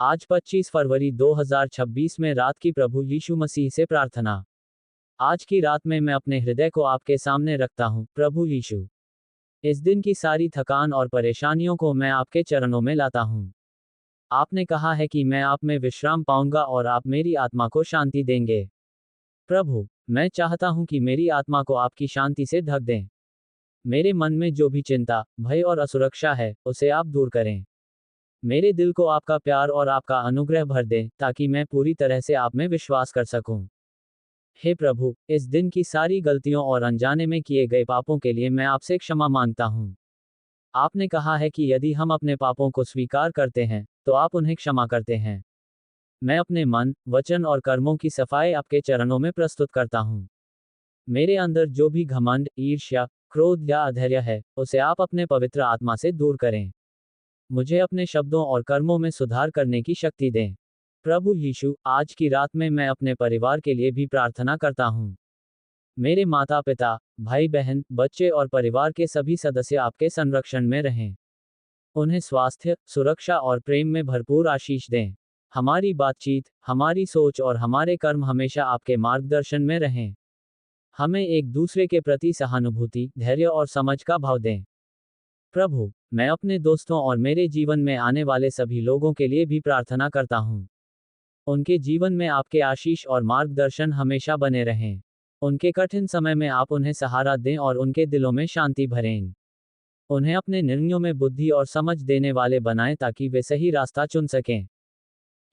आज 25 फरवरी 2026 में रात की प्रभु यीशु मसीह से प्रार्थना। आज की रात में मैं अपने हृदय को आपके सामने रखता हूँ, प्रभु यीशु। इस दिन की सारी थकान और परेशानियों को मैं आपके चरणों में लाता हूँ। आपने कहा है कि मैं आप में विश्राम पाऊंगा और आप मेरी आत्मा को शांति देंगे। प्रभु, मैं चाहता हूँ कि मेरी आत्मा को आपकी शांति से ढक दें। मेरे मन में जो भी चिंता, भय और असुरक्षा है, उसे आप दूर करें। मेरे दिल को आपका प्यार और आपका अनुग्रह भर दें, ताकि मैं पूरी तरह से आप में विश्वास कर सकूं। हे प्रभु, इस दिन की सारी गलतियों और अनजाने में किए गए पापों के लिए मैं आपसे क्षमा मांगता हूं। आपने कहा है कि यदि हम अपने पापों को स्वीकार करते हैं, तो आप उन्हें क्षमा करते हैं। मैं अपने मन, वचन और कर्मों की सफाई आपके चरणों में प्रस्तुत करता हूं। मेरे अंदर जो भी घमंड, ईर्ष्या, क्रोध या अधैर्य है, उसे आप अपने पवित्र आत्मा से दूर करें। मुझे अपने शब्दों और कर्मों में सुधार करने की शक्ति दें। प्रभु यीशु, आज की रात में मैं अपने परिवार के लिए भी प्रार्थना करता हूँ। मेरे माता पिता, भाई बहन, बच्चे और परिवार के सभी सदस्य आपके संरक्षण में रहें। उन्हें स्वास्थ्य, सुरक्षा और प्रेम में भरपूर आशीष दें। हमारी बातचीत, हमारी सोच और हमारे कर्म हमेशा आपके मार्गदर्शन में रहें। हमें एक दूसरे के प्रति सहानुभूति, धैर्य और समझ का भाव दें। प्रभु, मैं अपने दोस्तों और मेरे जीवन में आने वाले सभी लोगों के लिए भी प्रार्थना करता हूँ। उनके जीवन में आपके आशीष और मार्गदर्शन हमेशा बने रहें। उनके कठिन समय में आप उन्हें सहारा दें और उनके दिलों में शांति भरें। उन्हें अपने निर्णयों में बुद्धि और समझ देने वाले बनाएं, ताकि वे सही रास्ता चुन सकें।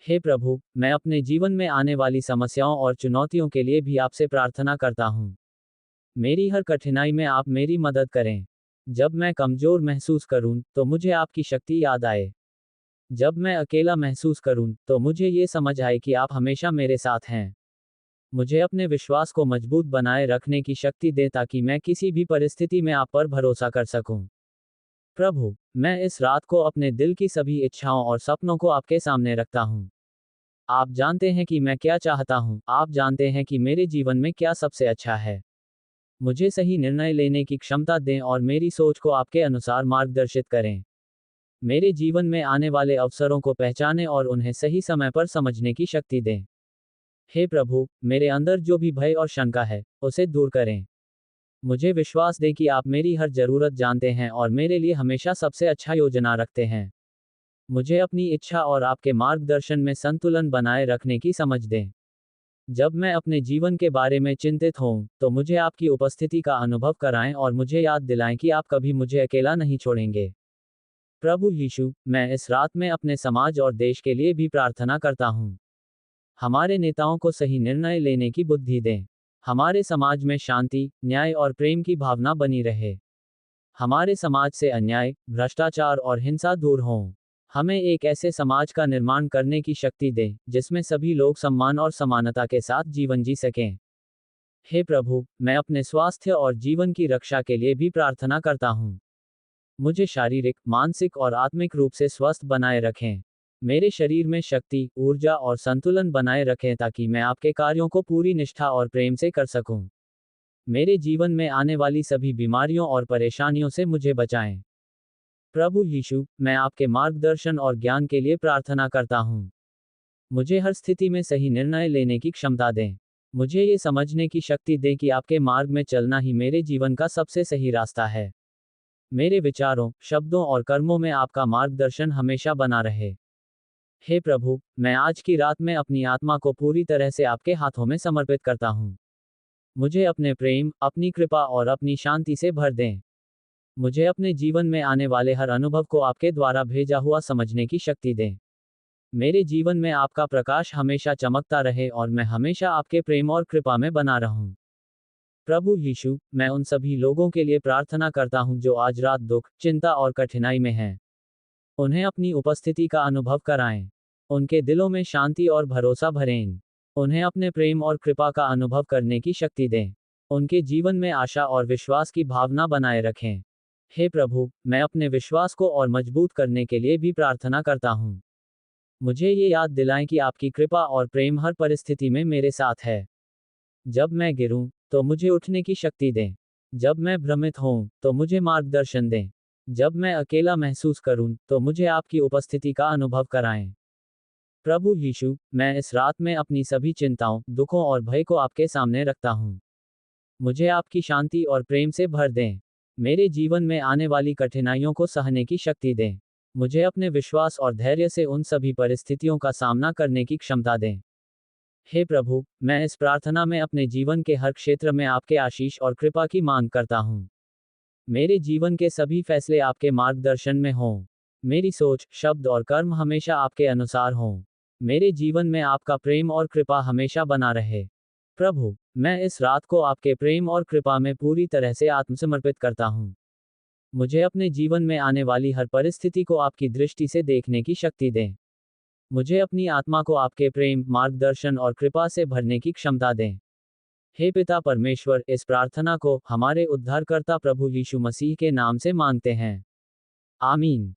हे प्रभु, मैं अपने जीवन में आने वाली समस्याओं और चुनौतियों के लिए भी आपसे प्रार्थना करता हूँ। मेरी हर कठिनाई में आप मेरी मदद करें। जब मैं कमजोर महसूस करूं, तो मुझे आपकी शक्ति याद आए। जब मैं अकेला महसूस करूं, तो मुझे ये समझ आए कि आप हमेशा मेरे साथ हैं। मुझे अपने विश्वास को मजबूत बनाए रखने की शक्ति दें, ताकि मैं किसी भी परिस्थिति में आप पर भरोसा कर सकूं। प्रभु, मैं इस रात को अपने दिल की सभी इच्छाओं और सपनों को आपके सामने रखता हूं। आप जानते हैं कि मैं क्या चाहता हूं, आप जानते हैं कि मेरे जीवन में क्या सबसे अच्छा है। मुझे सही निर्णय लेने की क्षमता दें और मेरी सोच को आपके अनुसार मार्गदर्शित करें। मेरे जीवन में आने वाले अवसरों को पहचानें और उन्हें सही समय पर समझने की शक्ति दें। हे प्रभु, मेरे अंदर जो भी भय और शंका है, उसे दूर करें। मुझे विश्वास दें कि आप मेरी हर जरूरत जानते हैं और मेरे लिए हमेशा सबसे अच्छा योजना रखते हैं। मुझे अपनी इच्छा और आपके मार्गदर्शन में संतुलन बनाए रखने की समझ दें। जब मैं अपने जीवन के बारे में चिंतित हूँ, तो मुझे आपकी उपस्थिति का अनुभव कराएं और मुझे याद दिलाएं कि आप कभी मुझे अकेला नहीं छोड़ेंगे। प्रभु यीशु, मैं इस रात में अपने समाज और देश के लिए भी प्रार्थना करता हूँ। हमारे नेताओं को सही निर्णय लेने की बुद्धि दें। हमारे समाज में शांति, न्याय और प्रेम की भावना बनी रहे। हमारे समाज से अन्याय, भ्रष्टाचार और हिंसा दूर हों। हमें एक ऐसे समाज का निर्माण करने की शक्ति दें, जिसमें सभी लोग सम्मान और समानता के साथ जीवन जी सकें। हे प्रभु, मैं अपने स्वास्थ्य और जीवन की रक्षा के लिए भी प्रार्थना करता हूँ। मुझे शारीरिक, मानसिक और आत्मिक रूप से स्वस्थ बनाए रखें। मेरे शरीर में शक्ति, ऊर्जा और संतुलन बनाए रखें, ताकि मैं आपके कार्यों को पूरी निष्ठा और प्रेम से कर सकूं। मेरे जीवन में आने वाली सभी बीमारियों और परेशानियों से मुझे बचाएं। प्रभु यीशु, मैं आपके मार्गदर्शन और ज्ञान के लिए प्रार्थना करता हूँ। मुझे हर स्थिति में सही निर्णय लेने की क्षमता दें। मुझे ये समझने की शक्ति दें कि आपके मार्ग में चलना ही मेरे जीवन का सबसे सही रास्ता है। मेरे विचारों, शब्दों और कर्मों में आपका मार्गदर्शन हमेशा बना रहे। हे प्रभु, मैं आज की रात में अपनी आत्मा को पूरी तरह से आपके हाथों में समर्पित करता हूँ। मुझे अपने प्रेम, अपनी कृपा और अपनी शांति से भर दें। मुझे अपने जीवन में आने वाले हर अनुभव को आपके द्वारा भेजा हुआ समझने की शक्ति दें। मेरे जीवन में आपका प्रकाश हमेशा चमकता रहे और मैं हमेशा आपके प्रेम और कृपा में बना रहूं। प्रभु यीशु, मैं उन सभी लोगों के लिए प्रार्थना करता हूं जो आज रात दुख, चिंता और कठिनाई में हैं। उन्हें अपनी उपस्थिति का अनुभव कराएं। उनके दिलों में शांति और भरोसा भरें। उन्हें अपने प्रेम और कृपा का अनुभव करने की शक्ति दें। उनके जीवन में आशा और विश्वास की भावना बनाए रखें। हे प्रभु, मैं अपने विश्वास को और मजबूत करने के लिए भी प्रार्थना करता हूँ। मुझे ये याद दिलाएं कि आपकी कृपा और प्रेम हर परिस्थिति में मेरे साथ है। जब मैं गिरूं, तो मुझे उठने की शक्ति दें। जब मैं भ्रमित होऊं, तो मुझे मार्गदर्शन दें। जब मैं अकेला महसूस करूं, तो मुझे आपकी उपस्थिति का अनुभव कराएं। प्रभु यीशु, मैं इस रात में अपनी सभी चिंताओं, दुखों और भय को आपके सामने रखता हूँ। मुझे आपकी शांति और प्रेम से भर दें। मेरे जीवन में आने वाली कठिनाइयों को सहने की शक्ति दें। मुझे अपने विश्वास और धैर्य से उन सभी परिस्थितियों का सामना करने की क्षमता दें। हे प्रभु, मैं इस प्रार्थना में अपने जीवन के हर क्षेत्र में आपके आशीष और कृपा की मांग करता हूँ। मेरे जीवन के सभी फैसले आपके मार्गदर्शन में हों। मेरी सोच, शब्द और कर्म हमेशा आपके अनुसार हों। मेरे जीवन में आपका प्रेम और कृपा हमेशा बना रहे। प्रभु, मैं इस रात को आपके प्रेम और कृपा में पूरी तरह से आत्मसमर्पित करता हूँ। मुझे अपने जीवन में आने वाली हर परिस्थिति को आपकी दृष्टि से देखने की शक्ति दें। मुझे अपनी आत्मा को आपके प्रेम, मार्गदर्शन और कृपा से भरने की क्षमता दें। हे पिता परमेश्वर, इस प्रार्थना को हमारे उद्धारकर्ता प्रभु यीशु मसीह के नाम से मांगते हैं। आमीन।